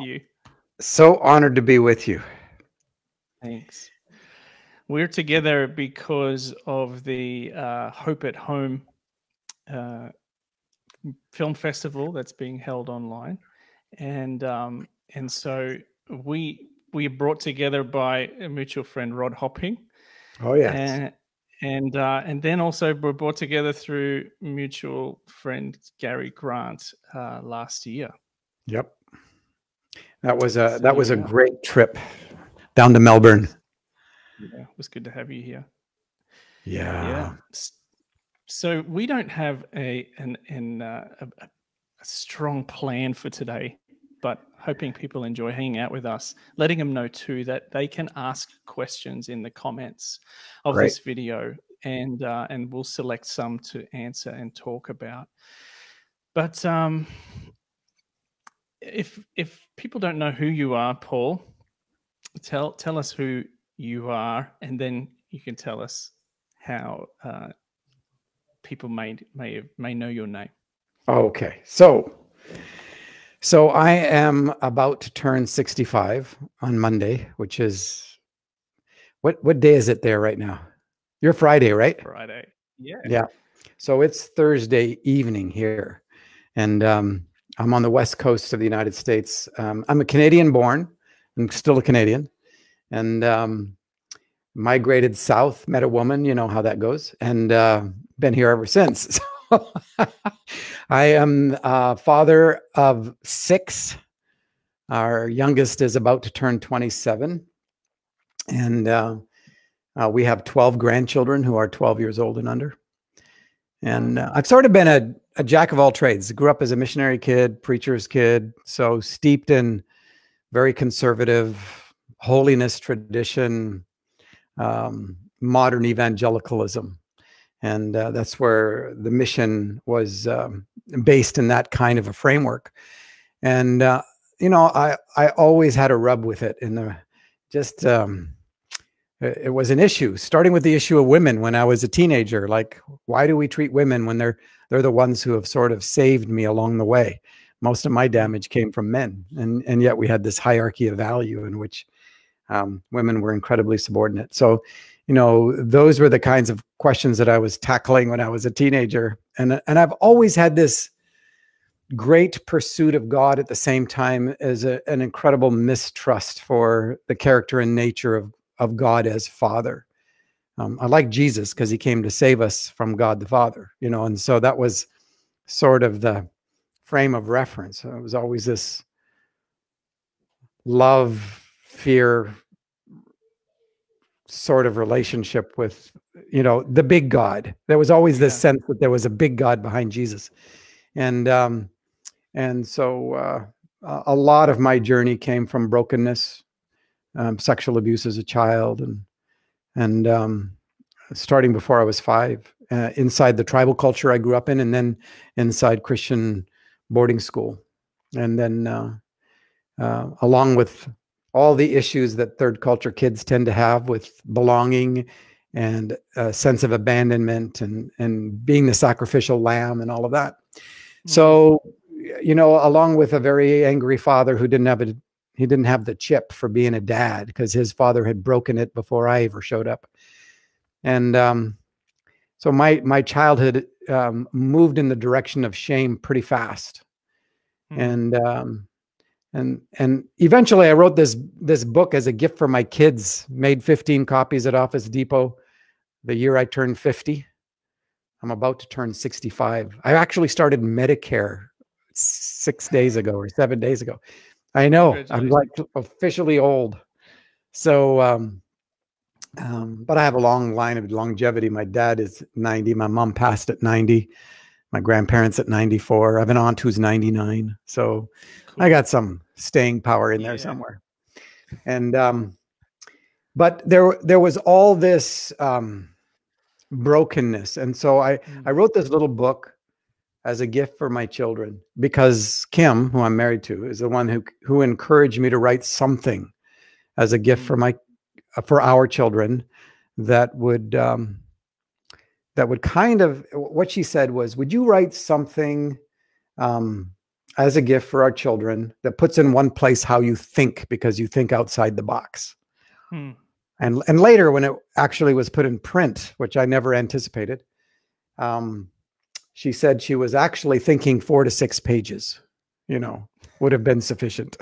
you. So honored to be with you. Thanks. We're together because of the Hope at Home film festival that's being held online, and so we are brought together by a mutual friend, Rod Hopping. Oh yes. And then also we're brought together through mutual friend Gary Grant last year. Yep. That was a great trip down to Melbourne. Yeah, it was good to have you here. Yeah. So we don't have a strong plan for today, but hoping people enjoy hanging out with us, letting them know too that they can ask questions in the comments of this video, and we'll select some to answer and talk about. But if people don't know who you are, Paul, tell us who you are, and then you can tell us how people may know your name. Okay. So I am about to turn 65 on Monday, which is what day is it there right now? You're Friday, right? Friday. Yeah. Yeah. So it's Thursday evening here, and I'm on the west coast of the United States. I'm a Canadian born. I'm still a Canadian, and migrated south, met a woman, you know how that goes, and been here ever since. So I am father of 6. Our youngest is about to turn 27. And we have 12 grandchildren who are 12 years old and under. And I've sort of been a jack of all trades. Grew up as a missionary kid, preacher's kid, so steeped in very conservative holiness tradition, modern evangelicalism. And that's where the mission was based in that kind of a framework. And, you know, I always had a rub with it it was an issue, starting with the issue of women when I was a teenager. Like, why do we treat women when they're the ones who have sort of saved me along the way? Most of my damage came from men. And yet we had this hierarchy of value in which women were incredibly subordinate. So, you know, those were the kinds of questions that I was tackling when I was a teenager. And I've always had this great pursuit of God at the same time as an incredible mistrust for the character and nature of God as Father. I like Jesus because he came to save us from God the Father, you know, and so that was sort of the frame of reference. It was always this love, fear sort of relationship with, you know, the big God. There was always this sense that there was a big God behind Jesus. And so a lot of my journey came from brokenness, sexual abuse as a child, and starting before I was 5, inside the tribal culture I grew up in, and then inside Christian boarding school. And then along with all the issues that third culture kids tend to have with belonging and a sense of abandonment and being the sacrificial lamb and all of that. So, you know, along with a very angry father who didn't have the chip for being a dad because his father had broken it before I ever showed up. And so my childhood moved in the direction of shame pretty fast. And eventually I wrote this book as a gift for my kids, made 15 copies at Office Depot the year I turned 50. I'm about to turn 65. I actually started Medicare 6 days ago or 7 days ago. I know, I'm like officially old. So, but I have a long line of longevity. My dad is 90. My mom passed at 90. My grandparents at 94. I have an aunt who's 99. So cool. I got some staying power in there somewhere. And, but there was all this brokenness. And so I wrote this little book as a gift for my children because Kim, who I'm married to, is the one who encouraged me to write something as a gift for our children that would kind of, what she said was, would you write something as a gift for our children that puts in one place how you think, because you think outside the box. And later, when it actually was put in print, which I never anticipated, she said she was actually thinking 4 to 6 pages, would have been sufficient.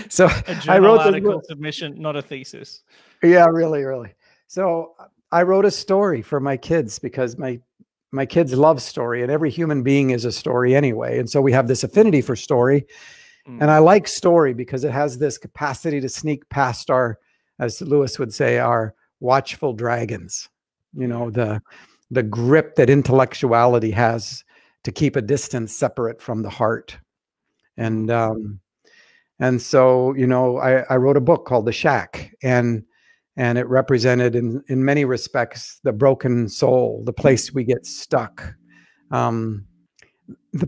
So a journal article submission, not a thesis. Yeah, really, really. So I wrote a story for my kids, because my kids love story, and every human being is a story anyway. And so we have this affinity for story. And I like story because it has this capacity to sneak past our, as Lewis would say, our watchful dragons, the grip that intellectuality has to keep a distance separate from the heart. And so, I wrote a book called The Shack, and it represented in many respects the broken soul, the place we get stuck, the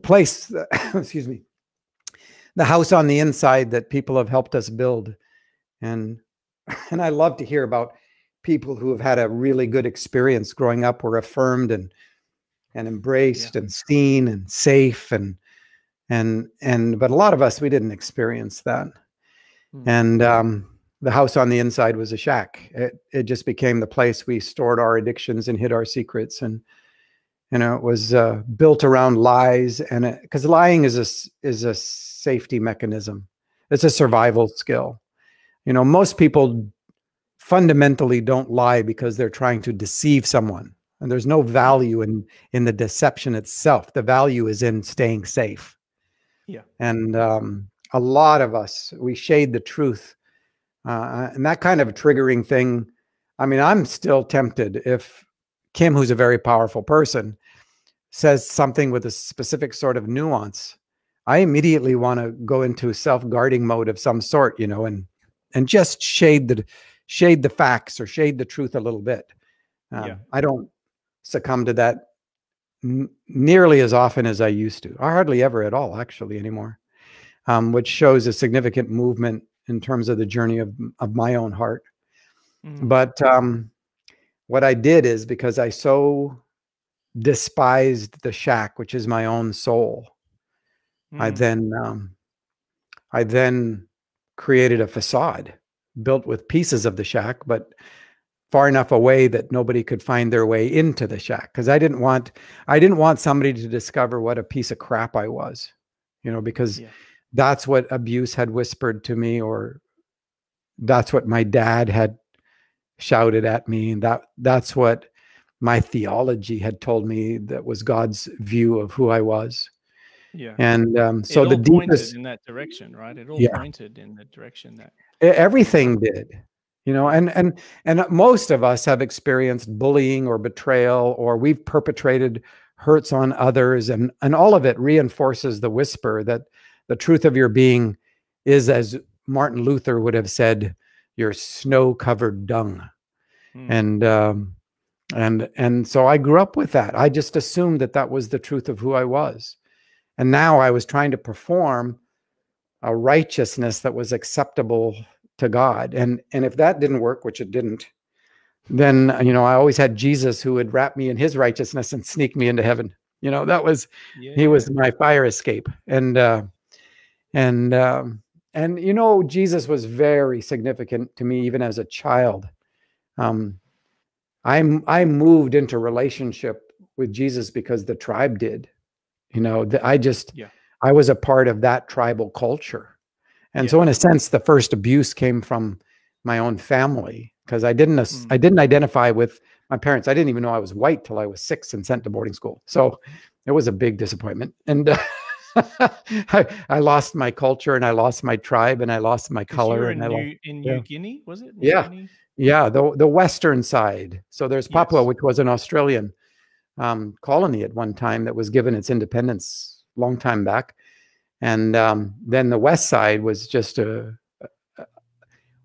place, excuse me, the house on the inside that people have helped us build. And I love to hear about people who have had a really good experience growing up, were affirmed and embraced and seen and safe, but a lot of us, we didn't experience that. And the house on the inside was a shack. It just became the place we stored our addictions and hid our secrets. And it was built around lies, and because lying is a safety mechanism. It's a survival skill. Most people fundamentally don't lie because they're trying to deceive someone, and there's no value in the deception itself. The value is in staying safe. And a lot of us, we shade the truth, and that kind of triggering thing. I mean, I'm still tempted if Kim, who's a very powerful person, says something with a specific sort of nuance, I immediately want to go into self-guarding mode of some sort, and just shade the facts or shade the truth a little bit. I don't succumb to that nearly as often as I used to. I hardly ever at all, actually, anymore, which shows a significant movement in terms of the journey of my own heart. But what I did is, because I so despised the shack, which is my own soul, I then created a facade built with pieces of the shack, but far enough away that nobody could find their way into the shack. Because I didn't want somebody to discover what a piece of crap I was, because that's what abuse had whispered to me, or that's what my dad had shouted at me, and that's what my theology had told me that was God's view of who I was. And so the deepest in that direction, right? It all pointed in the direction that everything did, and most of us have experienced bullying or betrayal, or we've perpetrated hurts on others, and all of it reinforces the whisper that the truth of your being is, as Martin Luther would have said, your snow-covered dung. And so I grew up with that. I just assumed that was the truth of who I was. And now I was trying to perform a righteousness that was acceptable to God. And if that didn't work, which it didn't, then, I always had Jesus who would wrap me in his righteousness and sneak me into heaven. That was, he was my fire escape. And Jesus was very significant to me, even as a child. I moved into relationship with Jesus because the tribe did. I was a part of that tribal culture. And so in a sense, the first abuse came from my own family, because I didn't identify with my parents. I didn't even know I was white till I was 6 and sent to boarding school. So it was a big disappointment. And I lost my culture, and I lost my tribe, and I lost my color. In New Guinea, was it? Guinea? Yeah, the western side. So there's Papua, which was an Australian colony at one time that was given its independence long time back. And then the west side was just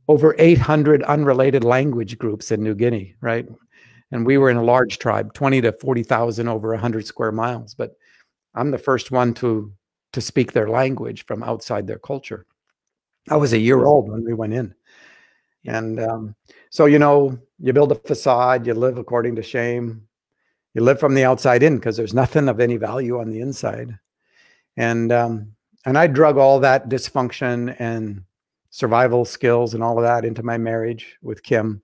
over 800 unrelated language groups in New Guinea, right? And we were in a large tribe, 20 to 40,000 over 100 square miles. But I'm the first one to speak their language from outside their culture. I was a year old when we went in. And so, you build a facade, you live according to shame. You live from the outside in because there's nothing of any value on the inside. And I drug all that dysfunction and survival skills and all of that into my marriage with Kim,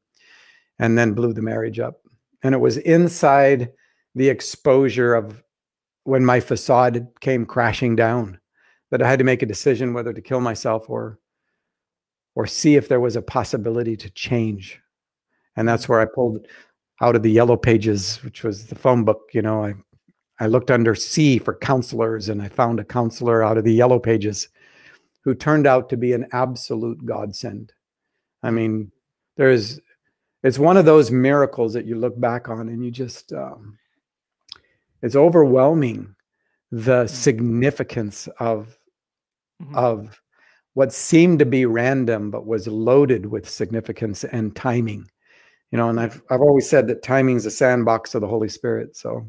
and then blew the marriage up. And it was inside the exposure of when my facade came crashing down that I had to make a decision whether to kill myself or see if there was a possibility to change. And that's where I pulled out of the yellow pages, which was the phone book. You know, I looked under C for counselors, and I found a counselor out of the yellow pages who turned out to be an absolute godsend. I mean, it's one of those miracles that you look back on and you just, it's overwhelming, the significance of what seemed to be random, but was loaded with significance and timing. You know, and I've always said that timing is a sandbox of the Holy Spirit. So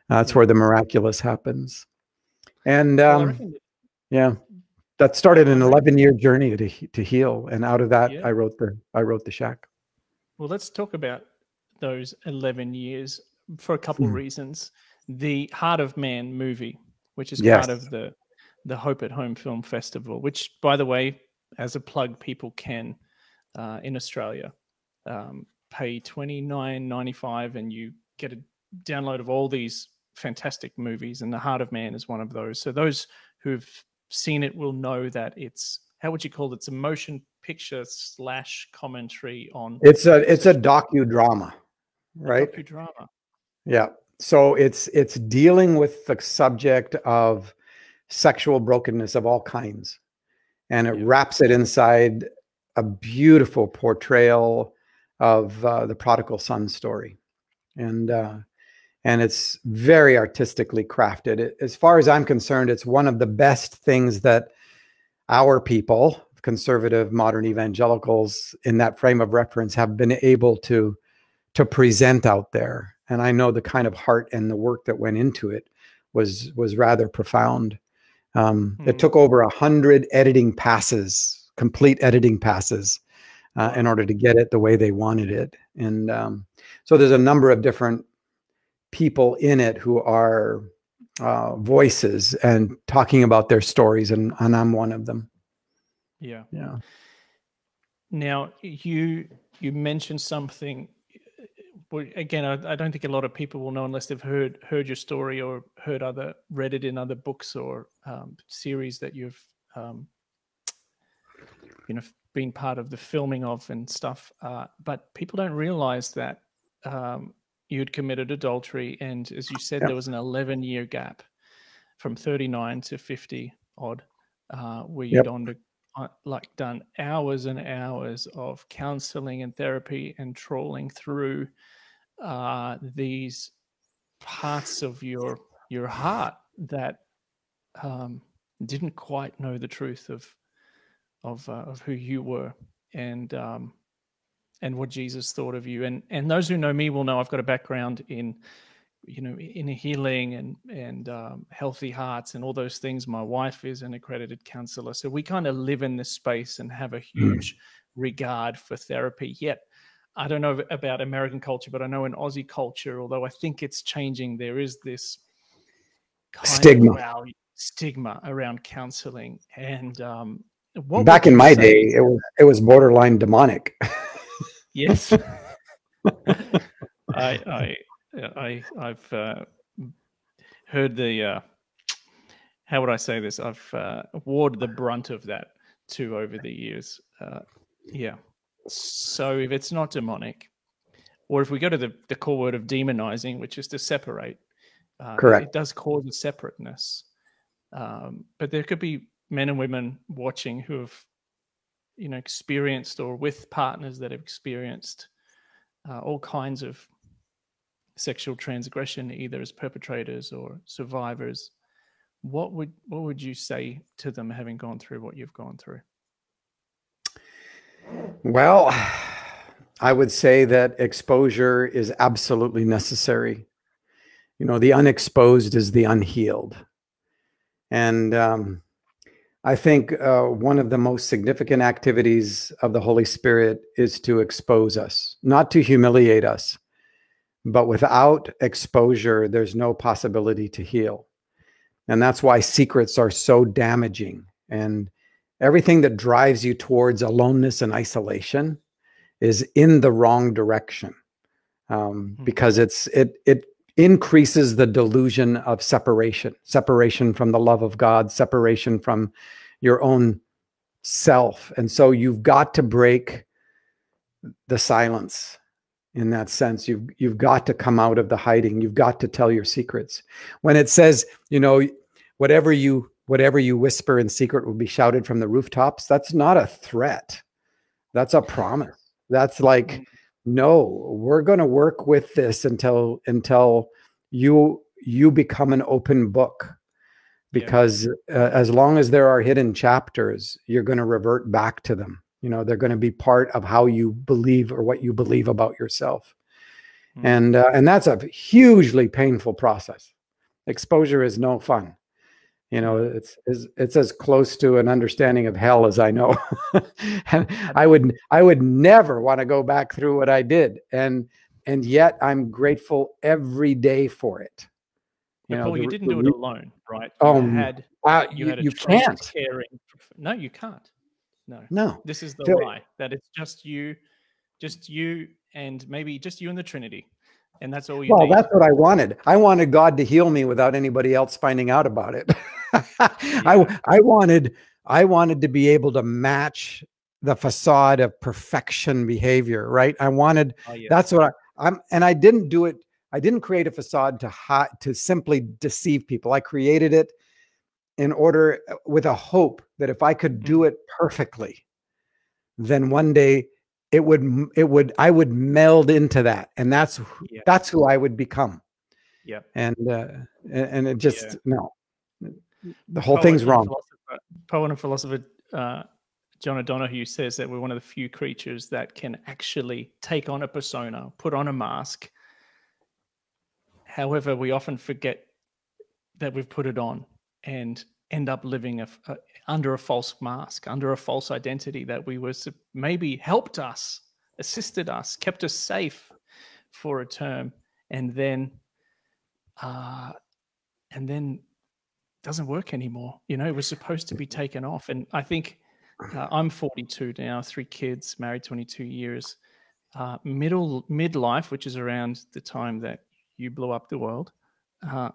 that's where the miraculous happens. And yeah, that started an 11-year journey to heal. And out of that, I wrote the Shack. Well, let's talk about those 11 years for a couple of reasons. The Heart of Man movie, which is part of the Hope at Home Film Festival, which, by the way, as a plug, people can in Australia pay $29.95 and you get a download of all these fantastic movies, and The Heart of Man is one of those. So those who've seen it will know that it's, how would you call it? It's a motion picture / commentary on. It's a docudrama, right? Docudrama. Yeah. So it's dealing with the subject of sexual brokenness of all kinds, and it wraps it inside a beautiful portrayal of the prodigal son story, and it's very artistically crafted. As far as I'm concerned, it's one of the best things that our people, conservative modern evangelicals, in that frame of reference, have been able to present out there. And I know the kind of heart and the work that went into it was rather profound. It took over 100 editing passes, complete editing passes, in order to get it the way they wanted it. And so there's a number of different people in it who are voices and talking about their stories, and I'm one of them. Yeah. Yeah. Now you mentioned something. Again, I don't think a lot of people will know unless they've heard your story or read it in other books or series that you've been part of the filming of and stuff. But people don't realize that you'd committed adultery, and as you said, there was an 11-year gap from 39 to 50 odd, where you'd done hours and hours of counseling and therapy and trawling through these parts of your heart that didn't quite know the truth of who you were and what Jesus thought of you. And those who know me will know I've got a background in healing and healthy hearts and all those things. My wife is an accredited counselor, so we kind of live in this space and have a huge regard for therapy. Yet I don't know about American culture, but I know in Aussie culture, although I think it's changing, there is this kind of stigma around counseling. And back in my day, it was borderline demonic. Yes. I've heard the how would I say this? I've wore the brunt of that too over the years. Yeah. So if it's not demonic, or if we go to the core word of demonizing, which is to separate, correct, it does cause a separateness. But there could be men and women watching who have, experienced, or with partners that have experienced all kinds of sexual transgression, either as perpetrators or survivors. What would you say to them, having gone through what you've gone through? Well, I would say that exposure is absolutely necessary. The unexposed is the unhealed. And I think one of the most significant activities of the Holy Spirit is to expose us, not to humiliate us, But without exposure, there's no possibility to heal. And that's why secrets are so damaging. And everything that drives you towards aloneness and isolation is in the wrong direction, because it increases the delusion of separation from the love of God, separation from your own self. And so you've got to break the silence. In that sense, you've got to come out of the hiding. You've got to tell your secrets. When it says, you know, whatever you whisper in secret will be shouted from the rooftops, that's not a threat. That's a promise. That's like, no, we're going to work with this until you become an open book. Because as long as there are hidden chapters, you're going to revert back to them. You know, they're going to be part of how you believe or what you believe about yourself. And that's a hugely painful process. Exposure is no fun. You know, it's as close to an understanding of hell as I know. And I would never want to go back through what I did. And yet I'm grateful every day for it. But Paul, you didn't do it alone, right? You can't. Caring. No, you can't. No. This is the lie, that it's just you, and maybe just you and the Trinity. And that's all you need. Well, that's what I wanted. I wanted God to heal me without anybody else finding out about it. I wanted to be able to match the facade of perfection behavior, right? I wanted, that's what and I didn't do it. I didn't create a facade to simply deceive people. I created it in order, with a hope that if I could do it perfectly, then one day I would meld into that, and that's who I would become. Yeah. And it just no, the whole thing's wrong. Poet and philosopher John O'Donohue says that we're one of the few creatures that can actually take on a persona, put on a mask. However, we often forget that we've put it on and end up living under a false mask, under a false identity that we were maybe helped us, assisted us, kept us safe for a term, and then doesn't work anymore. You know, it was supposed to be taken off. And I think I'm 42 now, 3 kids, married 22 years, midlife, which is around the time that you blew up the world,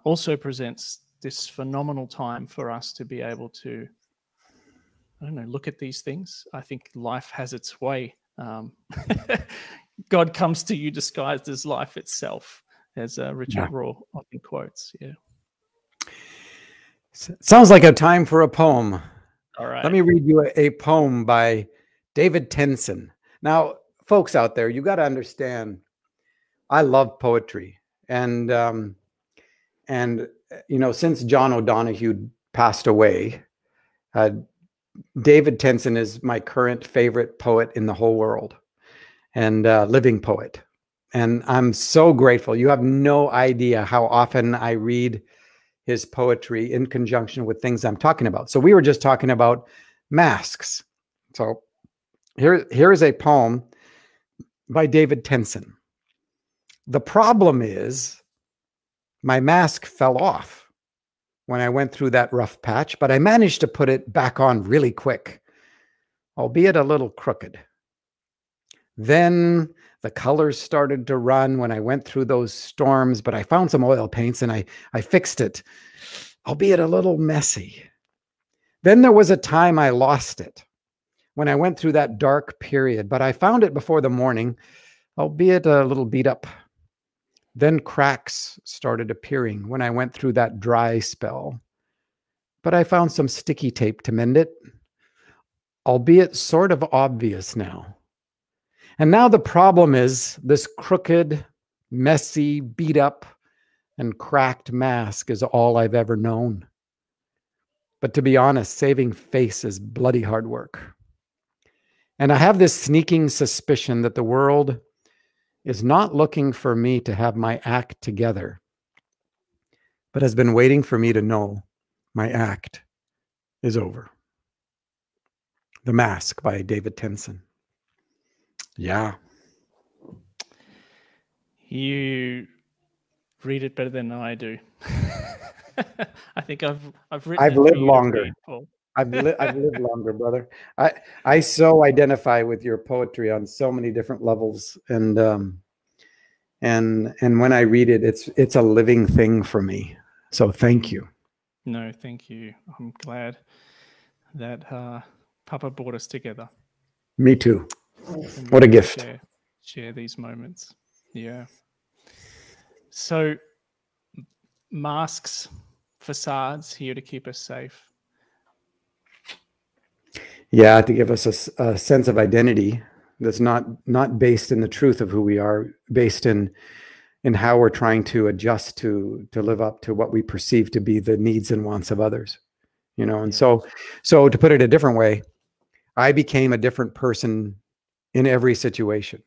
also presents this phenomenal time for us to be able to, I don't know, look at these things. I think life has its way. God comes to you disguised as life itself, as Richard Rohr often quotes. Yeah. Sounds like a time for a poem. All right. Let me read you a poem by David Tensen. Now, folks out there, you got to understand, I love poetry. And you know, since John O'Donohue passed away, David Tensen is my current favorite poet in the whole world, and living poet. And I'm so grateful. You have no idea how often I read his poetry in conjunction with things I'm talking about. So we were just talking about masks. So here is a poem by David Tensen. The problem is, my mask fell off when I went through that rough patch, but I managed to put it back on really quick, albeit a little crooked. Then the colors started to run when I went through those storms, but I found some oil paints and I fixed it, albeit a little messy. Then there was a time I lost it when I went through that dark period, but I found it before the morning, albeit a little beat up. Then cracks started appearing when I went through that dry spell, but I found some sticky tape to mend it, albeit sort of obvious now. And now the problem is, this crooked, messy, beat up, and cracked mask is all I've ever known. But to be honest, saving face is bloody hard work. And I have this sneaking suspicion that the world is not looking for me to have my act together, but has been waiting for me to know my act is over. The Mask by David Tensen. Yeah. You read it better than I do. I think I've written it lived for you longer. to read, Paul. I've lived longer, brother. I so identify with your poetry on so many different levels, and when I read it, it's a living thing for me. So thank you. No, thank you. I'm glad that Papa brought us together. Me too. What a gift. Share these moments. Yeah. So masks, facades here to keep us safe. Yeah, to give us a sense of identity that's not based in the truth of who we are, based in how we're trying to adjust to live up to what we perceive to be the needs and wants of others. You know, and so to put it a different way, I became a different person in every situation.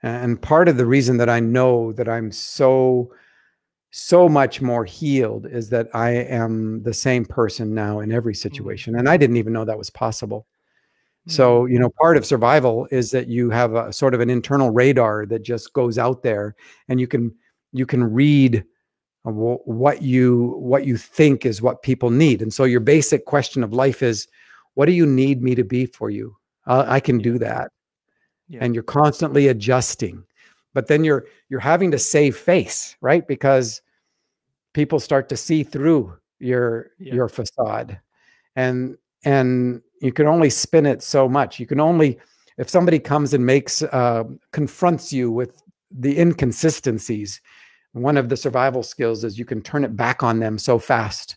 And part of the reason that I know that I'm so much more healed is that I am the same person now in every situation. And I didn't even know that was possible. So, you know, part of survival is that you have a sort of an internal radar that just goes out there, and you can read what you think is what people need. And so your basic question of life is, what do you need me to be for you? I can do that. And you're constantly adjusting, but then you're having to save face, right? Because people start to see through your facade, and you can only spin it so much. You can only, if somebody comes and confronts you with the inconsistencies, one of the survival skills is you can turn it back on them so fast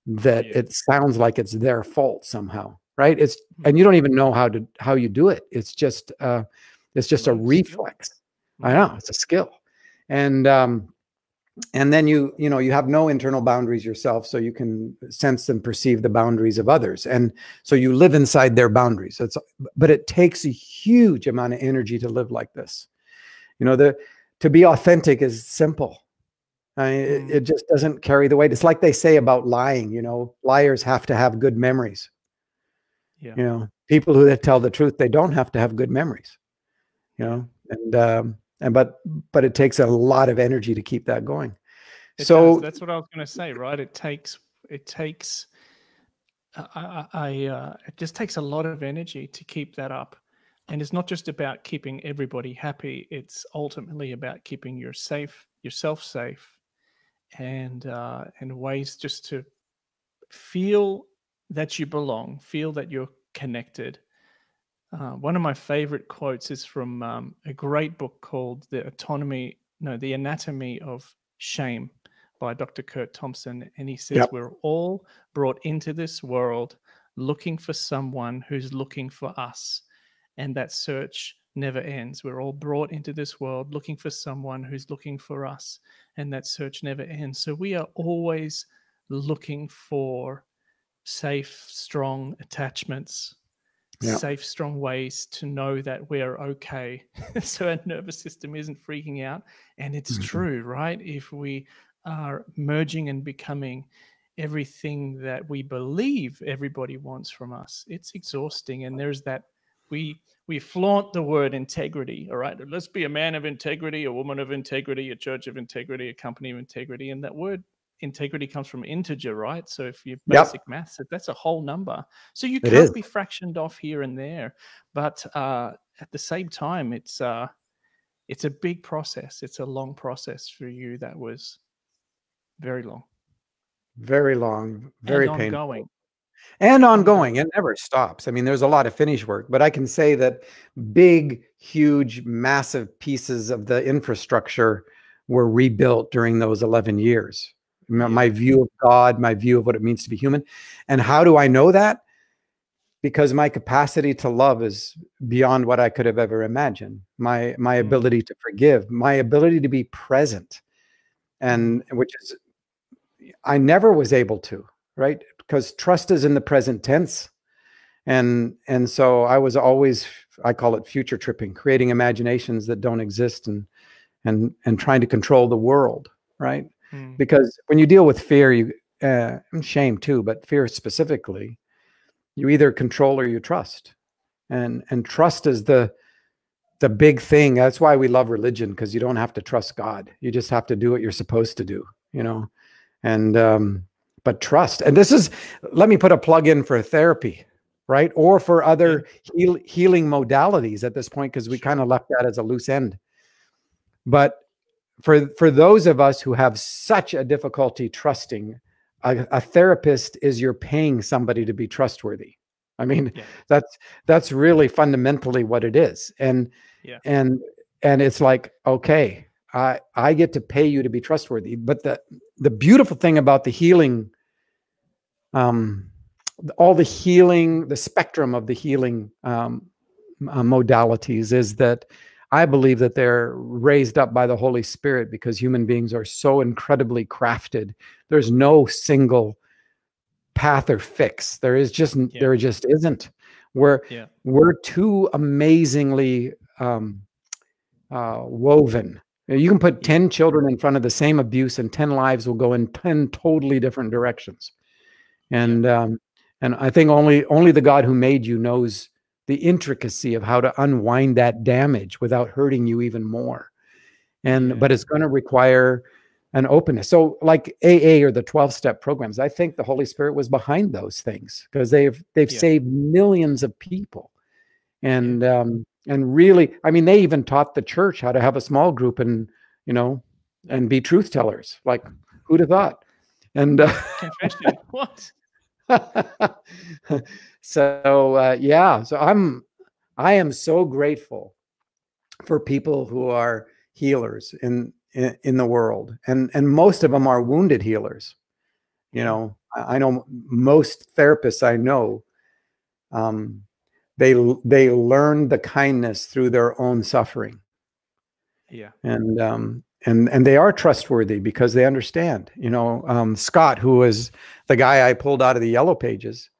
that it sounds like it's their fault somehow, right? And you don't even know how you do it. It's just a reflex. I know, it's a skill. And then you have no internal boundaries yourself, so you can sense and perceive the boundaries of others, and so you live inside their boundaries. But it takes a huge amount of energy to live like this. You know, to be authentic is simple. It just doesn't carry the weight. It's like they say about lying. You know, liars have to have good memories. You know, people who tell the truth, they don't have to have good memories. You know, but it takes a lot of energy to keep that going. That's what I was going to say, right? It just takes a lot of energy to keep that up. And it's not just about keeping everybody happy. It's ultimately about keeping yourself safe, and ways just to feel that you belong, feel that you're connected. One of my favorite quotes is from a great book called The Anatomy of Shame by Dr. Kurt Thompson. And he says, we're all brought into this world looking for someone who's looking for us. And that search never ends. We're all brought into this world looking for someone who's looking for us. And that search never ends. So we are always looking for safe, strong attachments, safe, strong ways to know that we're okay. So our nervous system isn't freaking out. And it's true, right? If we are merging and becoming everything that we believe everybody wants from us, it's exhausting. And there's that, we flaunt the word integrity, all right? Let's be a man of integrity, a woman of integrity, a church of integrity, a company of integrity. And that word integrity comes from integer, right? So if you basic maths, that's a whole number. So you can't be fractioned off here and there. But at the same time, it's a big process. It's a long process for you. That was very long. Very long, very and painful. ongoing. And ongoing. It never stops. I mean, there's a lot of finish work, but I can say that big, huge, massive pieces of the infrastructure were rebuilt during those 11 years. My view of God, my view of what it means to be human. And how do I know that? Because my capacity to love is beyond what I could have ever imagined. My ability to forgive, my ability to be present, and which is, I never was able to, right? Because trust is in the present tense. And so I was always, I call it future tripping, creating imaginations that don't exist, and trying to control the world, right? Because when you deal with fear, and shame too, but fear specifically, you either control or you trust. And trust is the the big thing. That's why we love religion, because you don't have to trust God. You just have to do what you're supposed to do, you know. And but trust. And this is, let me put a plug in for therapy, right? Or for other healing modalities at this point, because we kind of left that as a loose end. But for those of us who have such a difficulty trusting, a therapist is you're paying somebody to be trustworthy. I mean, that's really fundamentally what it is. And it's like, okay, I get to pay you to be trustworthy. But the beautiful thing about the healing, all the healing, the spectrum of the healing modalities, is that I believe that they're raised up by the Holy Spirit, because human beings are so incredibly crafted. There's no single path or fix. There just isn't. We're too amazingly woven. You can put 10 children in front of the same abuse, and 10 lives will go in 10 totally different directions. And I think only the God who made you knows the intricacy of how to unwind that damage without hurting you even more. But it's going to require an openness. So like AA or the 12-step programs, I think the Holy Spirit was behind those things, because they've saved millions of people. And really, I mean, they even taught the church how to have a small group and, you know, and be truth tellers. Like, who'd have thought? And confession. What? So I am so grateful for people who are healers in the world, and most of them are wounded healers. You know, I know most therapists I know, they learn the kindness through their own suffering. And they are trustworthy because they understand. You know, Scott, who was the guy I pulled out of the Yellow Pages,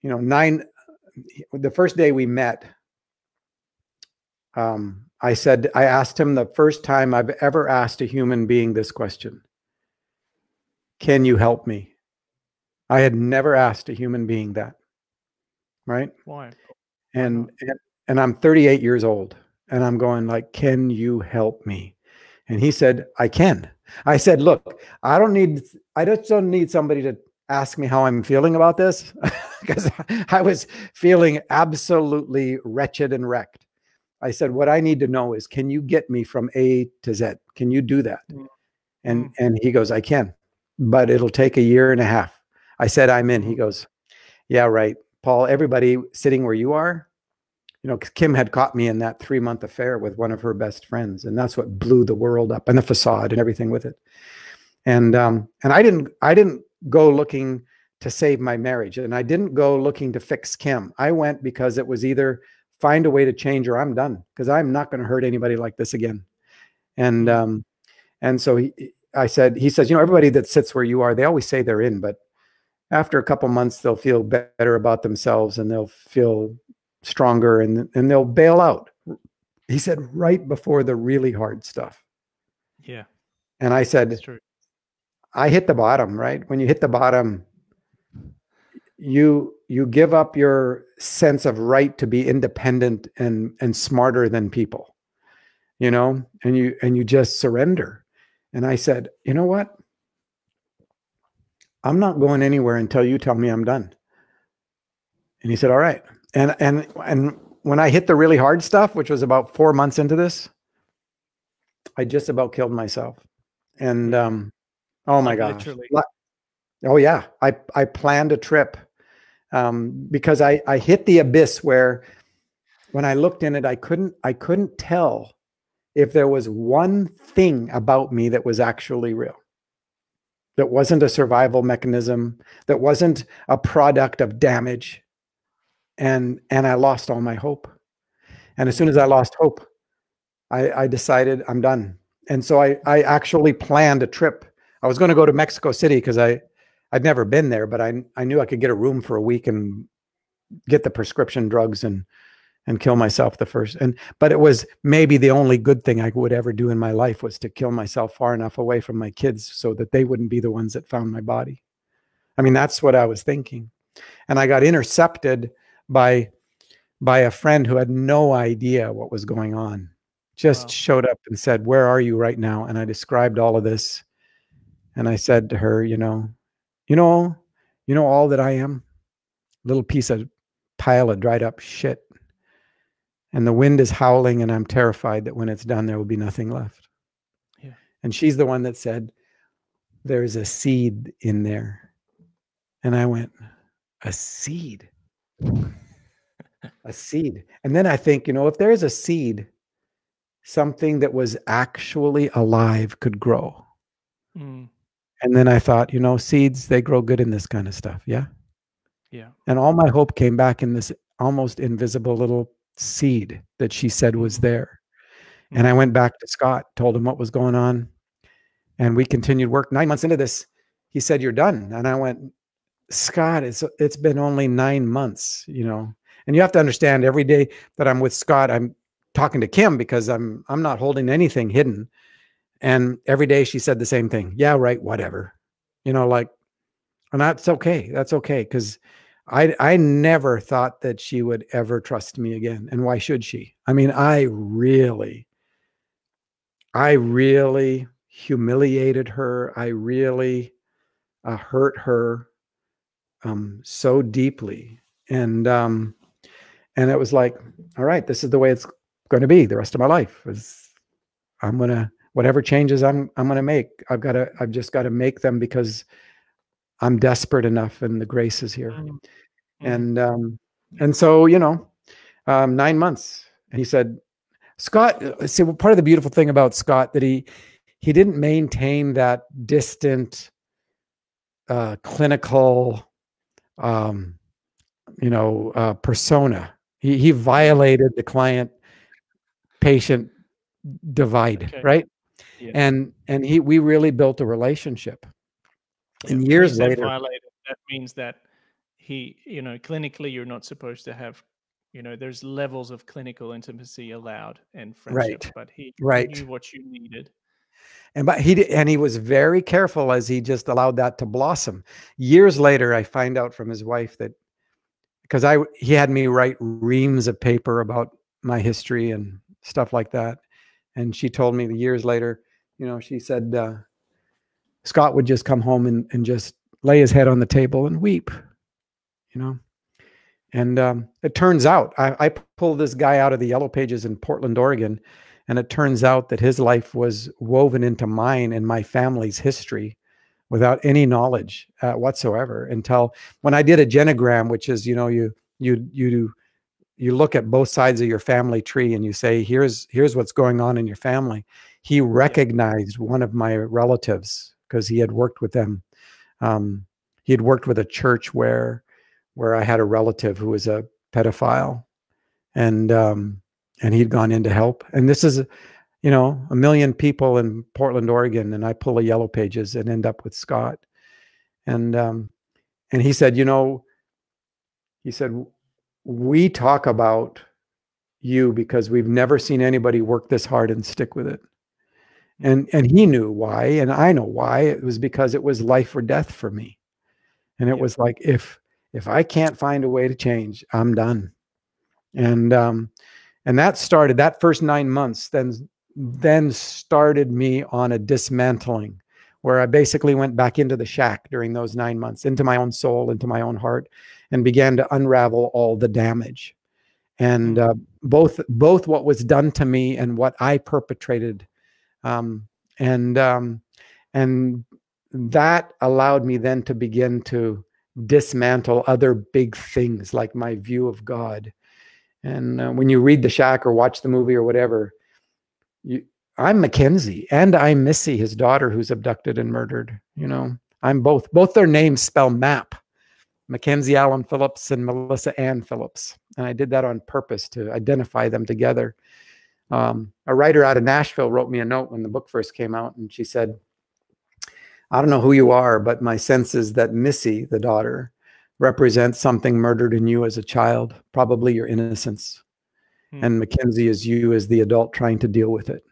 you know, the first day we met, I asked him the first time I've ever asked a human being this question: can you help me? I had never asked a human being that. Right? Why? And I'm 38 years old, and I'm going like, can you help me? And he said, I can. I said, look, I just don't need somebody to ask me how I'm feeling about this, because I was feeling absolutely wretched and wrecked. I said, what I need to know is, can you get me from A to Z? Can you do that? And he goes, I can, but it'll take a year and a half. I said, I'm in. He goes, yeah, right, Paul, everybody sitting where you are, you know, Kim had caught me in that 3-month affair with one of her best friends, and that's what blew the world up, and the facade and everything with it. And I didn't go looking to save my marriage, and I didn't go looking to fix Kim. I went because it was either find a way to change or I'm done, because I'm not going to hurt anybody like this again. And so he says, you know, everybody that sits where you are, they always say they're in, but after a couple months, they'll feel better about themselves, and they'll feel stronger, and they'll bail out. He said, right before the really hard stuff. Yeah. And I said, that's true. I hit the bottom, right? When you hit the bottom, you give up your sense of right to be independent and smarter than people, you know, and you just surrender. And I said, you know what? I'm not going anywhere until you tell me I'm done. And he said, all right. And when I hit the really hard stuff, which was about 4 months into this, I just about killed myself. And oh my gosh. Literally. Oh yeah. I planned a trip because I hit the abyss where when I looked in it, I couldn't tell if there was one thing about me that was actually real. That wasn't a survival mechanism, that wasn't a product of damage. And I lost all my hope. And as soon as I lost hope, I decided I'm done. And so I actually planned a trip. I was going to go to Mexico City because I'd never been there, but I knew I could get a room for a week and get the prescription drugs and kill myself the first. But it was maybe the only good thing I would ever do in my life, was to kill myself far enough away from my kids so that they wouldn't be the ones that found my body. I mean, that's what I was thinking. And I got intercepted by by a friend who had no idea what was going on. Just showed up and said, "Where are you right now?" And I described all of this. And I said to her, you know all that I am? Little piece of pile of dried up shit. And the wind is howling, and I'm terrified that when it's done, there will be nothing left. Yeah. And she's the one that said, "There's a seed in there." And I went, "A seed?" A seed. And then I think, if there's a seed, something that was actually alive could grow. Mm. And then I thought, seeds, they grow good in this kind of stuff. Yeah. Yeah. And all my hope came back in this almost invisible little seed that she said was there. And I went back to Scott, told him what was going on. And we continued work. 9 months into this, he said, "You're done." And I went, "Scott, it's been only 9 months, And you have to understand, every day that I'm with Scott, I'm talking to Kim because I'm not holding anything hidden. And every day she said the same thing. "Yeah, right, whatever." And that's okay. That's okay. Because I never thought that she would ever trust me again. And why should she? I mean, I really humiliated her. I really hurt her so deeply. And it was like, all right, this is the way it's going to be the rest of my life. Whatever changes I'm going to make, I've just got to make them because I'm desperate enough, and the grace is here. And so, 9 months. And he said, Scott, see, part of the beautiful thing about Scott, that he didn't maintain that distant, clinical, persona. He violated the client-patient divide, right? Yeah. And we really built a relationship. And years later, violated, that means that he, clinically, you're not supposed to have, there's levels of clinical intimacy allowed and friendship, but he knew what you needed. And he was very careful, as he just allowed that to blossom. Years later, I find out from his wife that, because he had me write reams of paper about my history and stuff like that. And she told me years later, she said, Scott would just come home and just lay his head on the table and weep, And it turns out, I pulled this guy out of the Yellow Pages in Portland, Oregon, and it turns out that his life was woven into mine and my family's history without any knowledge whatsoever, until when I did a genogram, which is, you look at both sides of your family tree and you say, here's what's going on in your family. He recognized one of my relatives because he had worked with them. He had worked with a church where I had a relative who was a pedophile, and he'd gone in to help. And this is, 1 million people in Portland, Oregon, and I pull a Yellow Pages and end up with Scott. And he said, "We talk about you because we've never seen anybody work this hard and stick with it." And he knew why, and I know why. It was because it was life or death for me. And it was like, if I can't find a way to change, I'm done. And that first 9 months then started me on a dismantling, where I basically went back into the shack during those 9 months, into my own soul, into my own heart, and began to unravel all the damage. And both what was done to me and what I perpetrated. And that allowed me then to begin to dismantle other big things, like my view of God. And when you read The Shack or watch the movie or whatever, I'm Mackenzie and I'm Missy, his daughter, who's abducted and murdered. I'm both. Both their names spell map. Mackenzie Allen Phillips and Melissa Ann Phillips. And I did that on purpose to identify them together. A writer out of Nashville wrote me a note when the book first came out, and she said, "I don't know who you are, but my sense is that Missy, the daughter, represents something murdered in you as a child, probably your innocence. And Mackenzie is you as the adult trying to deal with it."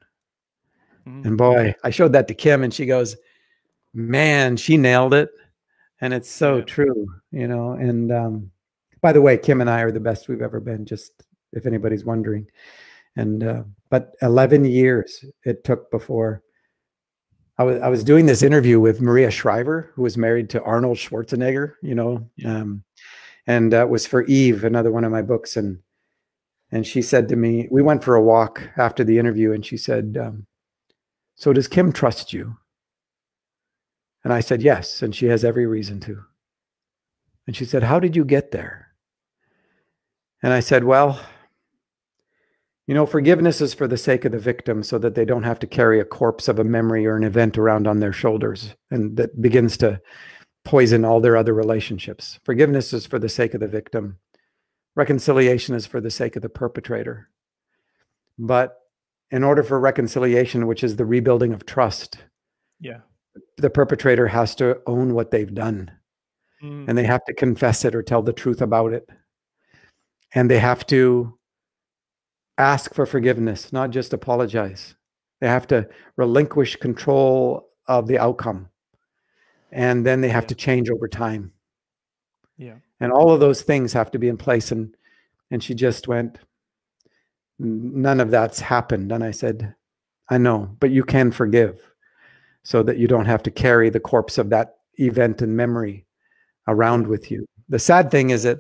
And boy, I showed that to Kim, and she goes, "Man, she nailed it." And it's so true, And By the way, Kim and I are the best we've ever been, just if anybody's wondering. And but 11 years it took before I was doing this interview with Maria Shriver, who was married to Arnold Schwarzenegger, you know, and it was for Eve, another one of my books. And she said to me, we went for a walk after the interview, and she said, so does Kim trust you? And I said, yes. And she has every reason to. And she said, how did you get there? And I said, well, you know, forgiveness is for the sake of the victim so that they don't have to carry a corpse of a memory or an event around on their shoulders, and that begins to poison all their other relationships. Forgiveness is for the sake of the victim. Reconciliation is for the sake of the perpetrator. But in order for reconciliation, which is the rebuilding of trust, the perpetrator has to own what they've done. And they have to confess it or tell the truth about it. And they have to ask for forgiveness, not just apologize. They have to relinquish control of the outcome. And then they have to change over time. And all of those things have to be in place. And she just went, none of that's happened. And I said, I know, but you can forgive so that you don't have to carry the corpse of that event and memory around with you. The sad thing is that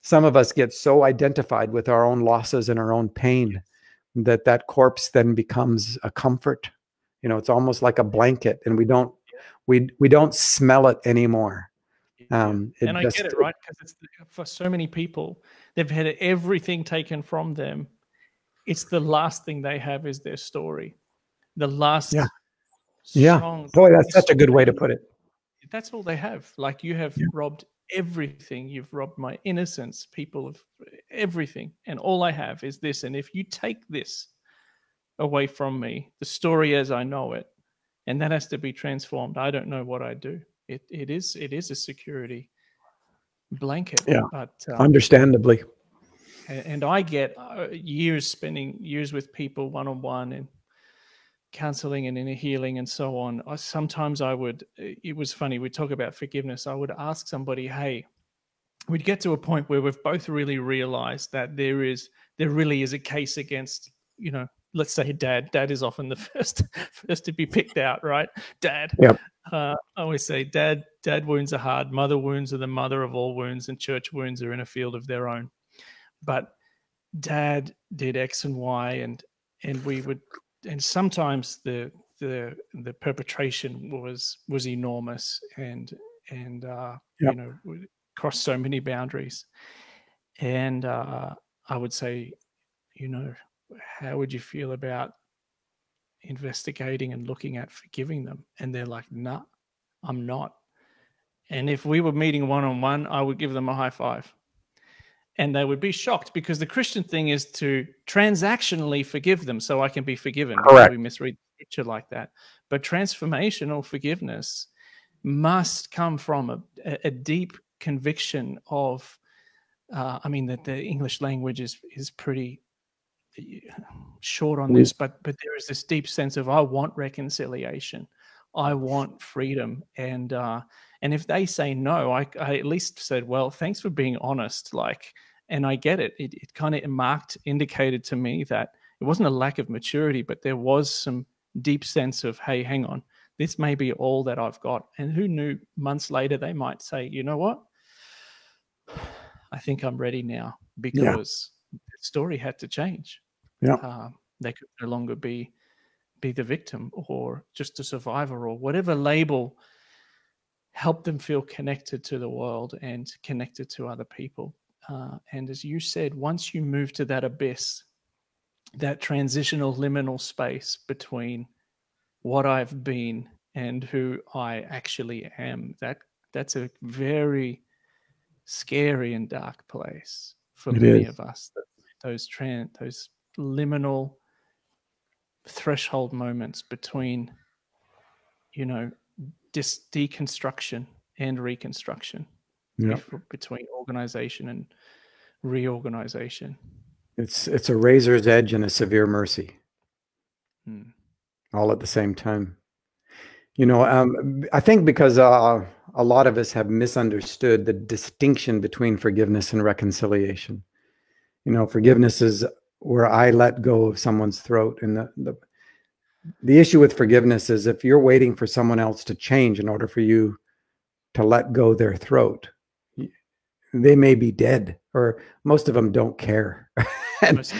some of us get so identified with our own losses and our own pain that that corpse then becomes a comfort. You know, it's almost like a blanket, and we don't smell it anymore. And I get it, right? Because for so many people, they've had everything taken from them. It's the last thing they have is their story. The last song. Boy, that's such a good way to put it. That's all they have. Like, you have robbed everything. You've robbed my innocence, people of everything. And all I have is this. And if you take this away from me, the story as I know it, and that has to be transformed, I don't know what I do. It is a security blanket. But understandably. And I get spending years with people one-on-one and counseling and inner healing and so on. Sometimes it was funny, we'd talk about forgiveness. I would ask somebody, hey, we'd get to a point where we've both really realized that there really is a case against, you know, let's say dad. Dad is often the first to be picked out, right? Dad. Yep. I always say dad wounds are hard. Mother wounds are the mother of all wounds, and church wounds are in a field of their own. But dad did X and Y, and we would, and sometimes the perpetration was enormous and you know, crossed so many boundaries. And I would say, you know, how would you feel about investigating and looking at forgiving them? And they're like, nah, I'm not. And if we were meeting one-on-one, I would give them a high five. And they would be shocked, because the Christian thing is to transactionally forgive them so I can be forgiven. Correct. We misread scripture like that. But transformational forgiveness must come from a deep conviction of, I mean, that the English language is pretty short on this, but there is this deep sense of, I want reconciliation. I want freedom. And if they say no, I at least said, well, thanks for being honest. Like, and I get it. It kind of indicated to me that it wasn't a lack of maturity, but there was some deep sense of, hey, hang on, this may be all that I've got. And who knew, months later, they might say, you know what? I think I'm ready now, because the story had to change. They could no longer be the victim or just a survivor, or whatever label helped them feel connected to the world and connected to other people. And as you said, once you move to that abyss, that transitional liminal space between what I've been and who I actually am, that's a very scary and dark place for many of us. Those liminal threshold moments between, you know, deconstruction and reconstruction, between organization and reorganization. It's a razor's edge and a severe mercy, all at the same time. You know, I think because a lot of us have misunderstood the distinction between forgiveness and reconciliation. You know, forgiveness is where I let go of someone's throat. And the issue with forgiveness is if you're waiting for someone else to change in order for you to let go their throat, they may be dead, or most of them don't care. and it's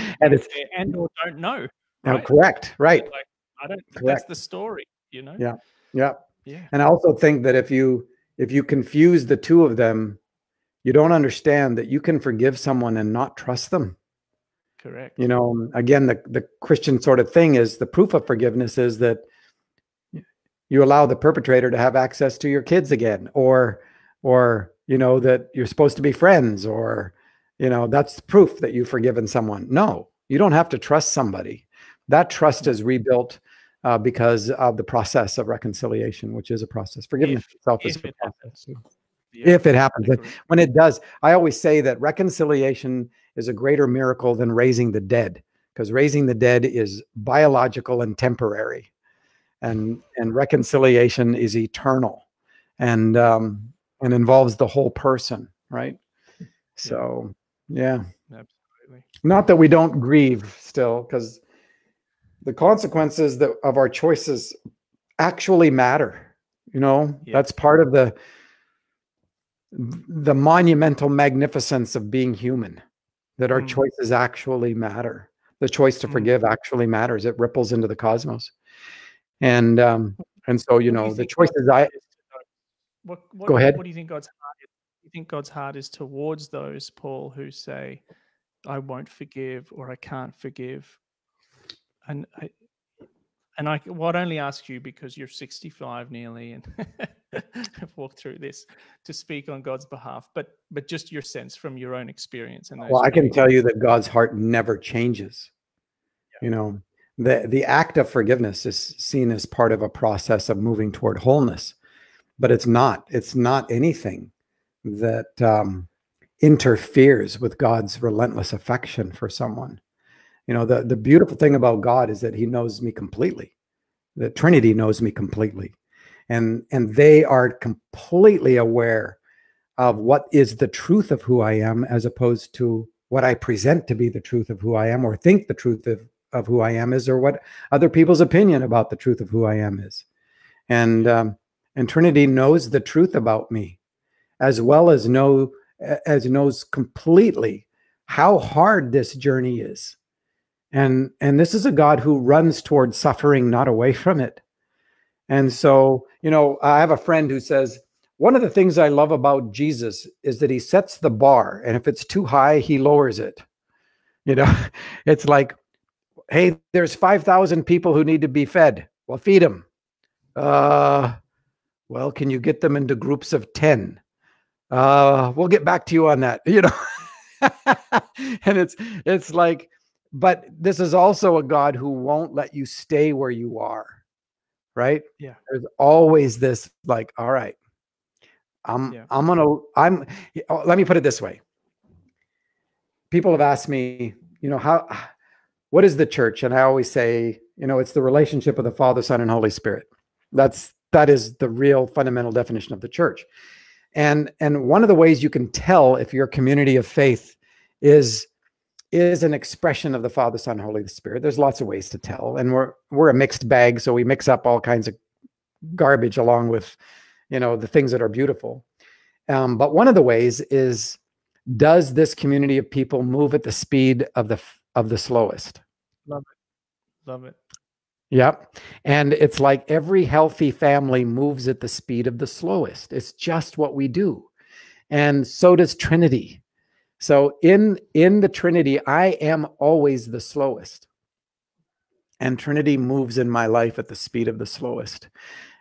or don't know. Right? Correct. Right. Like, I don't think that's the story, you know? Yeah. Yeah. Yeah. And I also think that if you confuse the two of them, you don't understand that you can forgive someone and not trust them. Correct. You know, again, the Christian sort of thing is the proof of forgiveness is that you allow the perpetrator to have access to your kids again, or, you know, that you're supposed to be friends, or, you know, that's proof that you've forgiven someone. No, you don't have to trust somebody. That trust is rebuilt because of the process of reconciliation, which is a process. Forgiveness itself is a process. If it happens. When it does, I always say that reconciliation is a greater miracle than raising the dead, because raising the dead is biological and temporary, and reconciliation is eternal, and involves the whole person, right? So yeah, absolutely. Not that we don't grieve still, because the consequences of our choices actually matter. You know, that's part of the monumental magnificence of being human, that our choices actually matter. The choice to forgive actually matters. It ripples into the cosmos. And so, you know, the choices go ahead. What do you think God's heart is? Do you think God's heart is towards those, Paul, who say, I won't forgive, or I can't forgive? And I would only ask you because you're 65 nearly and have walked through this to speak on God's behalf, but just your sense from your own experience. And well, I can tell you that God's heart never changes. You know, the act of forgiveness is seen as part of a process of moving toward wholeness, but it's not anything that interferes with God's relentless affection for someone. You know, the beautiful thing about God is that he knows me completely. The Trinity knows me completely. And they are completely aware of what is the truth of who I am, as opposed to what I present to be the truth of who I am, or think the truth of who I am is, or what other people's opinion about the truth of who I am is. And Trinity knows the truth about me, as well as knows completely how hard this journey is. And this is a God who runs towards suffering, not away from it. And so, you know, I have a friend who says, one of the things I love about Jesus is that he sets the bar, and if it's too high, he lowers it. You know, it's like, hey, there's 5,000 people who need to be fed. Well, feed them. Well, can you get them into groups of 10? We'll get back to you on that, you know. And it's like, but this is also a God who won't let you stay where you are, right? Yeah. There's always this, like, all right, let me put it this way. People have asked me, you know, what is the church? And I always say, you know, it's the relationship of the Father, Son, and Holy Spirit. That is the real fundamental definition of the church. And one of the ways you can tell if your community of faith is an expression of the Father, Son, Holy Spirit. There's lots of ways to tell, and we're a mixed bag, so we mix up all kinds of garbage along with, you know, the things that are beautiful. But one of the ways is, does this community of people move at the speed of the slowest? Love it. Love it. Yep. And it's like every healthy family moves at the speed of the slowest. It's just what we do. And so does Trinity. So in the Trinity, I am always the slowest. And Trinity moves in my life at the speed of the slowest.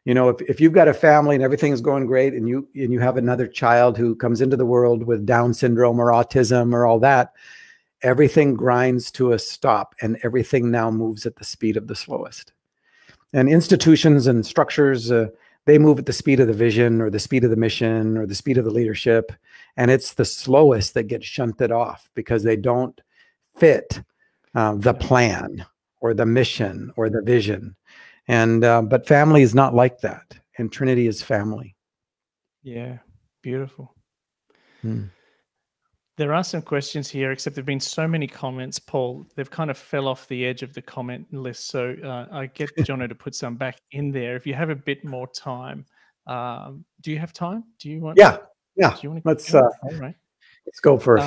You know, if you've got a family and everything is going great, and you have another child who comes into the world with Down syndrome or autism or all that, everything grinds to a stop, and everything now moves at the speed of the slowest. And institutions and structures, they move at the speed of the vision, or the speed of the mission, or the speed of the leadership. And it's the slowest that gets shunted off because they don't fit the plan or the mission or the vision. And but family is not like that. And Trinity is family. Yeah, beautiful. Hmm. There are some questions here, except there've been so many comments, Paul. They've kind of fell off the edge of the comment list. So I get Jono to put some back in there. If you have a bit more time, do you have time? Do you want? Yeah. Do you want to? Let's All right. let's go for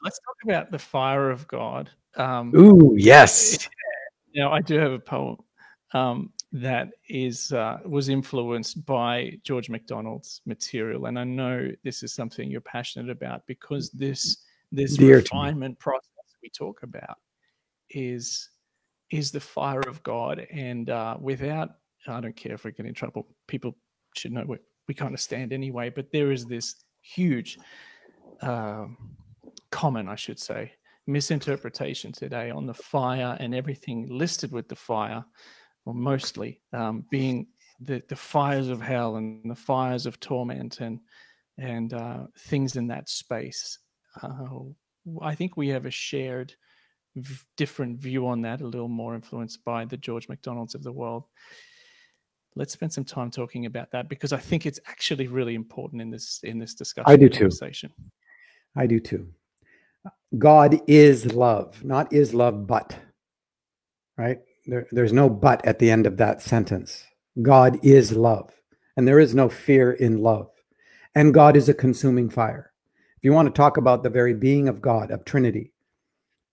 Let's talk about the fire of God. Ooh, yes. Now, I do have a poem that was influenced by George MacDonald's material, and I know this is something you're passionate about, because this refinement process we talk about is the fire of God, and without, I don't care if we get in trouble. People should know where we kind of stand anyway. But there is this huge, common, I should say, misinterpretation today on the fire and everything listed with the fire, or mostly being the fires of hell and the fires of torment and things in that space. I think we have a shared different view on that, a little more influenced by the George MacDonalds of the world. Let's spend some time talking about that, because I think it's actually really important in this discussion. I do too. Conversation. I do too. God is love, not is love, but, right? There's no but at the end of that sentence. God is love, and there is no fear in love. And God is a consuming fire. If you want to talk about the very being of God, of Trinity,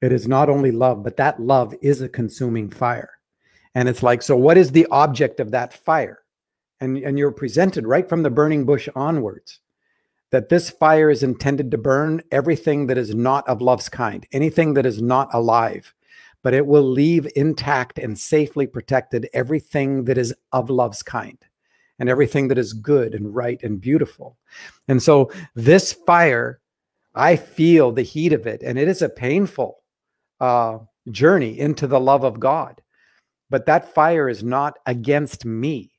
it is not only love, but that love is a consuming fire. And it's like, so what is the object of that fire? And you're presented right from the burning bush onwards, that this fire is intended to burn everything that is not of love's kind, anything that is not alive, but it will leave intact and safely protected everything that is of love's kind, and everything that is good and right and beautiful. And so this fire, I feel the heat of it, and it is a painful journey into the love of God. But that fire is not against me.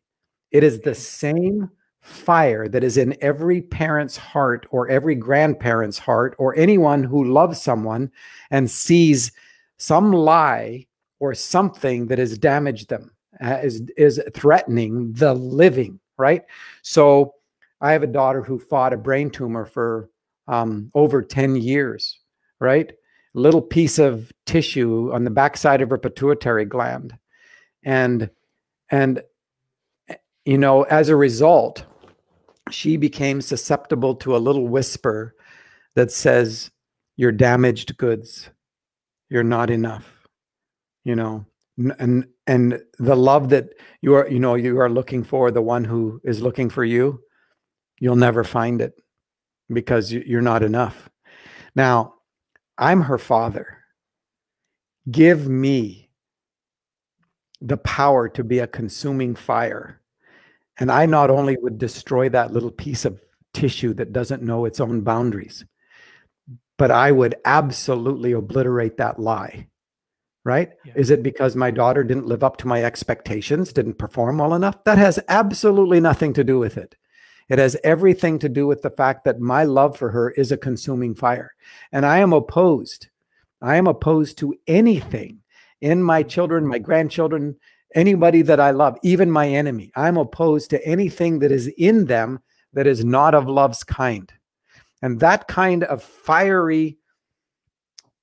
It is the same fire that is in every parent's heart, or every grandparent's heart, or anyone who loves someone and sees some lie or something that has damaged them, is threatening the living, right? So I have a daughter who fought a brain tumor for over 10 years, right? A little piece of tissue on the backside of her pituitary gland. And you know, as a result, she became susceptible to a little whisper that says, "You're damaged goods. You're not enough." You know, and the love that you are looking for, the one who is looking for you, you'll never find it, because you're not enough. Now, I'm her father. Give me the power to be a consuming fire. And I not only would destroy that little piece of tissue that doesn't know its own boundaries, but I would absolutely obliterate that lie, right? Yeah. Is it because my daughter didn't live up to my expectations, didn't perform well enough? That has absolutely nothing to do with it. It has everything to do with the fact that my love for her is a consuming fire. And I am opposed. I am opposed to anything in my children, my grandchildren, anybody that I love, even my enemy. I'm opposed to anything that is in them that is not of love's kind. And that kind of fiery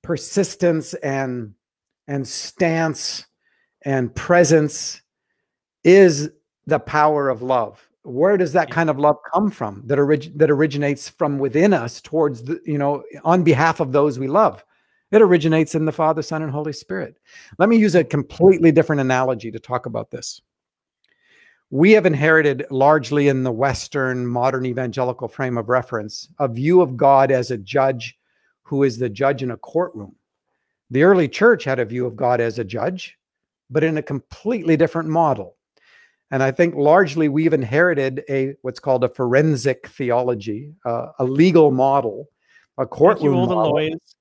persistence and stance and presence is the power of love. Where does that kind of love come from, that originates from within us towards the, on behalf of those we love? It originates in the Father, Son, and Holy Spirit. Let me use a completely different analogy to talk about this. We have inherited, largely in the Western modern evangelical frame of reference, a view of God as a judge who is the judge in a courtroom. The early church had a view of God as a judge, but in a completely different model. And I think largely we've inherited what's called a forensic theology, a legal model, a courtroom model. All the lawyers.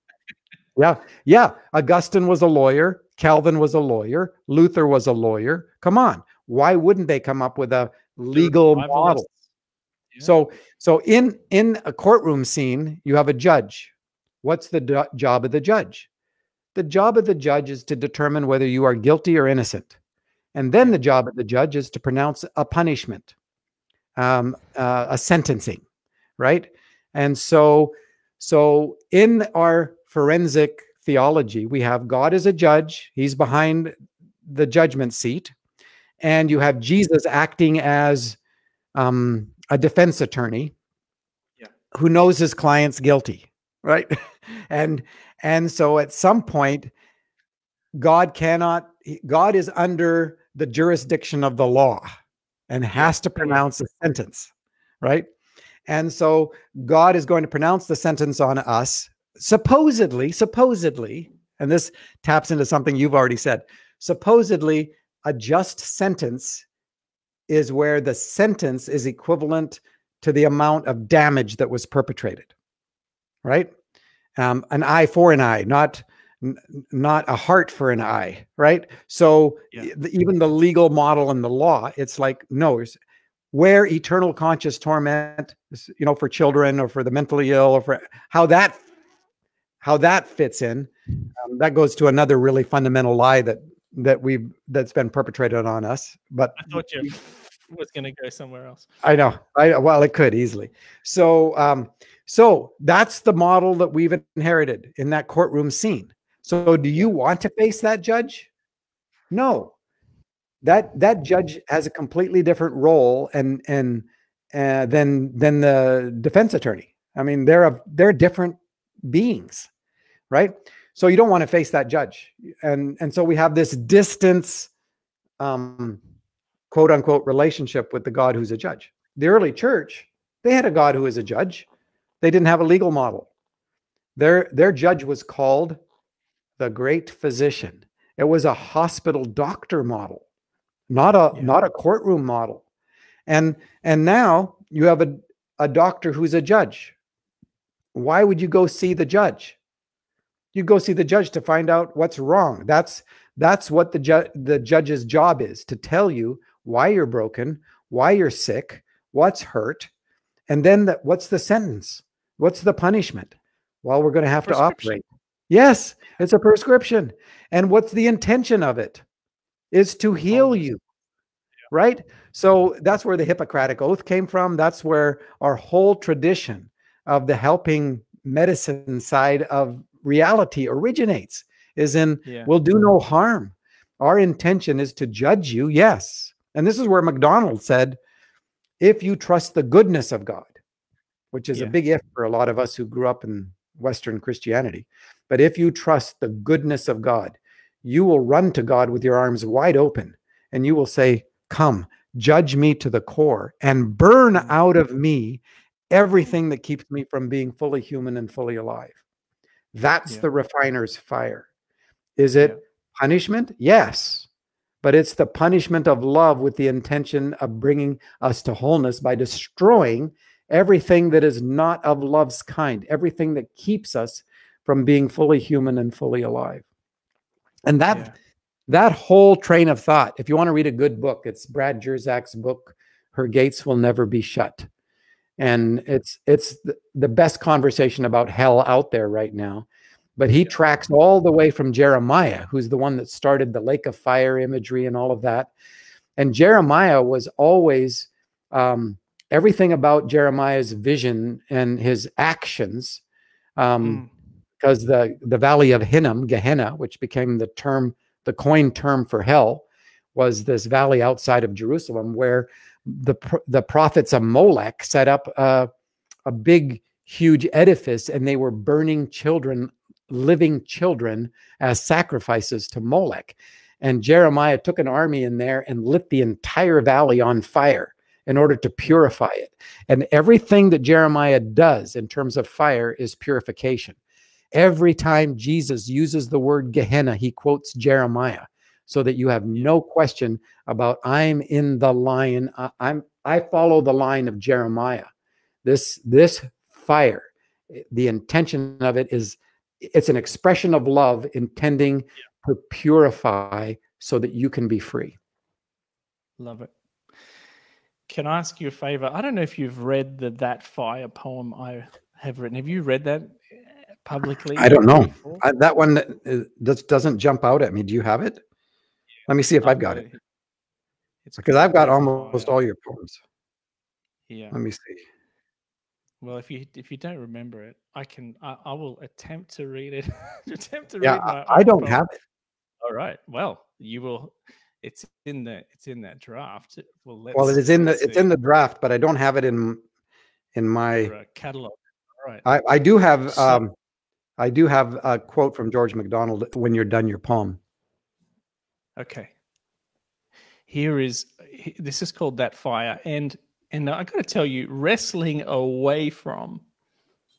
Yeah. Augustine was a lawyer. Calvin was a lawyer. Luther was a lawyer. Come on. Why wouldn't they come up with a legal model? Yeah. So in a courtroom scene, you have a judge. What's the job of the judge? The job of the judge is to determine whether you are guilty or innocent. And then the job of the judge is to pronounce a punishment. a sentencing, right? And so in our forensic theology, we have God as a judge. He's behind the judgment seat. And you have Jesus acting as a defense attorney who knows his client's guilty, right? and so at some point, God is under the jurisdiction of the law and has to pronounce a sentence, right? And so God is going to pronounce the sentence on us, supposedly, and this taps into something you've already said. Supposedly, a just sentence is where the sentence is equivalent to the amount of damage that was perpetrated, right? An eye for an eye, not a heart for an eye, right? So even the legal model and the law, it's like, no, where eternal conscious torment, for children or for the mentally ill, or for how that fits in, that goes to another really fundamental lie that's been perpetrated on us. But I thought you was going to go somewhere else. I know. Well, it could easily. So that's the model that we've inherited in that courtroom scene. So do you want to face that judge? No. That judge has a completely different role than the defense attorney. I mean, they're different beings, right? So you don't want to face that judge. And so we have this distance, quote unquote, relationship with the God who's a judge. The early church, they had a God who is a judge. They didn't have a legal model. Their judge was called the great physician. It was a hospital doctor model, not a courtroom model. And now you have a doctor who's a judge. Why would you go see the judge? You go see the judge to find out what's wrong. That's what the judge's job is, to tell you why you're broken, why you're sick, what's hurt, and then what's the sentence? What's the punishment? Well, we're going to have to operate. Yes, it's a prescription. And what's the intention of it? Is to heal you, right? So that's where the Hippocratic Oath came from. That's where our whole tradition of the helping medicine side of reality originates, is in we'll do no harm. Our intention is to judge you, yes. And this is where MacDonald said, if you trust the goodness of God, which is a big if for a lot of us who grew up in Western Christianity. But if you trust the goodness of God, you will run to God with your arms wide open and you will say, come, judge me to the core and burn out of me everything that keeps me from being fully human and fully alive. That's the refiner's fire. Is it punishment? Yes. But it's the punishment of love with the intention of bringing us to wholeness by destroying everything that is not of love's kind, everything that keeps us from being fully human and fully alive. And that whole train of thought, if you want to read a good book, it's Brad Jerzak's book, Her Gates Will Never Be Shut. And it's the best conversation about hell out there right now. But he tracks all the way from Jeremiah, who's the one that started the lake of fire imagery and all of that. And Jeremiah was always, everything about Jeremiah's vision and his actions, because the valley of Hinnom, Gehenna, which became the coined term for hell, was this valley outside of Jerusalem where the prophets of Molech set up a big, huge edifice, and they were burning children, living children, as sacrifices to Molech. And Jeremiah took an army in there and lit the entire valley on fire in order to purify it. And everything that Jeremiah does in terms of fire is purification. Every time Jesus uses the word Gehenna, he quotes Jeremiah, so that you have no question about, I'm in the line. I follow the line of Jeremiah. This fire, the intention of it is, it's an expression of love intending to purify so that you can be free. Love it. Can I ask you a favor? I don't know if you've read That Fire poem I have written. Have you read that publicly? I don't know. That one doesn't jump out at me. Do you have it? Let me see if I've got it. Because I've got almost all your poems. Yeah. Let me see. Well, if you don't remember it, I will attempt to read it. Yeah, my I own don't poem. have it. All right. Well, you will. It's in that draft. Well, Well, let's it's in the draft, but I don't have it in my your catalog. All right. I do have So, a quote from George MacDonald. When you're done your poem. okay. This is called That Fire, and I got to tell you, wrestling away from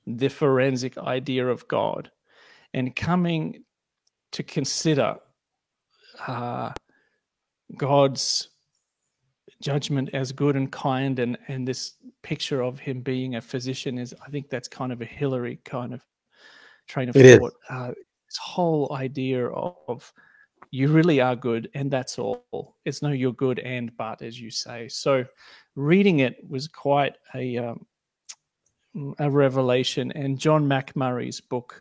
the forensic idea of God and coming to consider God's judgment as good and kind, and this picture of him being a physician is, I think that's kind of a Hillary kind of train of thought. This whole idea of you really are good, and that's all. It's no, you're good and but, as you say. So reading it was quite a revelation. And John McMurray's book,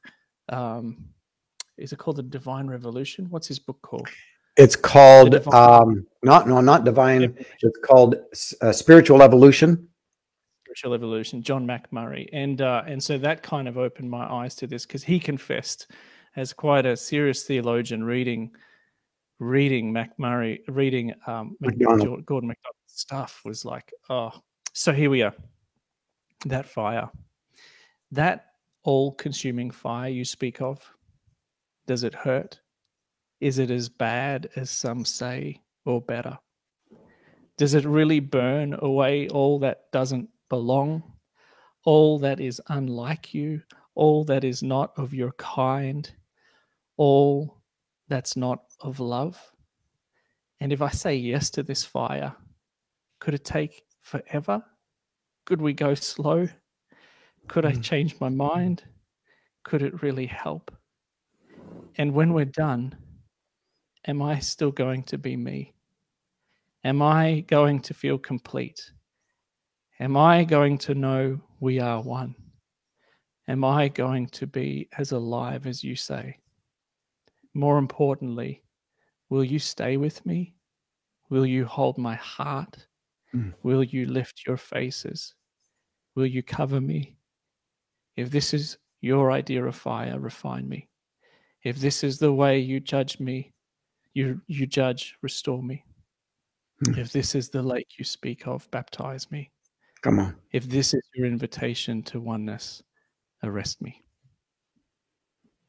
is it called The Divine Revolution? What's his book called? It's called not divine. It's called Spiritual Evolution. Spiritual Evolution. John McMurray, and so that kind of opened my eyes to this, because he confessed, as quite a serious theologian, reading McMurray, Gordon MacDonald's stuff was like, oh. So here we are. That fire, that all-consuming fire you speak of, does it hurt? Is it as bad as some say, or better? Does it really burn away all that doesn't belong, all that is unlike you, all that is not of your kind, all that's not of love? And if I say yes to this fire, could it take forever? Could we go slow? Could I change my mind? Could it really help? And when we're done, am I still going to be me? Am I going to feel complete? Am I going to know we are one? Am I going to be as alive as you say? More importantly, will you stay with me? Will you hold my heart? Will you lift your faces? Will you cover me? If this is your idea of fire, refine me. If this is the way you judge me, you judge, restore me. If this is the lake you speak of, baptize me. Come on. If this is your invitation to oneness, arrest me.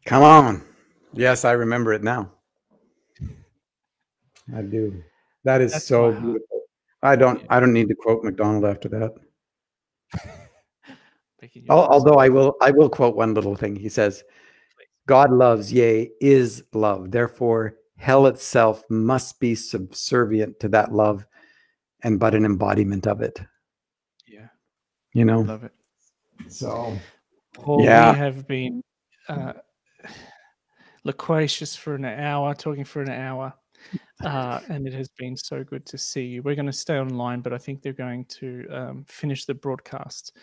Come on. Yes, I remember it now. I do. That's so beautiful. I don't need to quote MacDonald after that. Although I will quote one little thing. He says, God loves, yea, is love. Therefore, hell itself must be subservient to that love and but an embodiment of it. Yeah. You know? I love it. So, Paul, yeah. we have been loquacious for an hour, talking for an hour, and it has been so good to see you. We're going to stay online, but I think they're going to finish the broadcast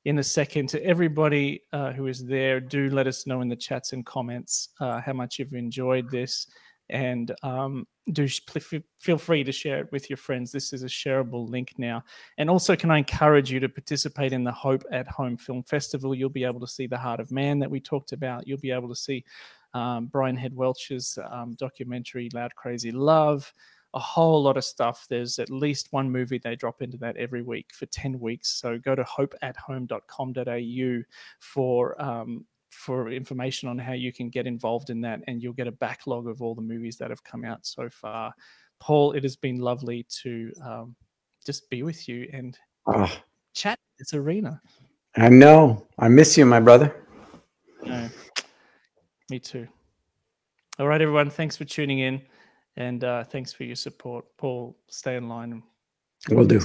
in a second. To everybody who is there, do let us know in the chats and comments how much you've enjoyed this, and do feel free to share it with your friends. This is a shareable link now. And also, can I encourage you to participate in the Hope at Home Film Festival? You'll be able to see The Heart of Man that we talked about. You'll be able to see Brian Head Welch's documentary Loud Crazy Love, a whole lot of stuff. There's at least one movie they drop into that every week for 10 weeks. So go to hopeathome.com.au for information on how you can get involved in that, and you'll get a backlog of all the movies that have come out so far. Paul, it has been lovely to just be with you and chat in this arena. I know. I miss you, my brother. No, me too. All right, everyone. Thanks for tuning in, and thanks for your support. Paul, stay in line. Will do.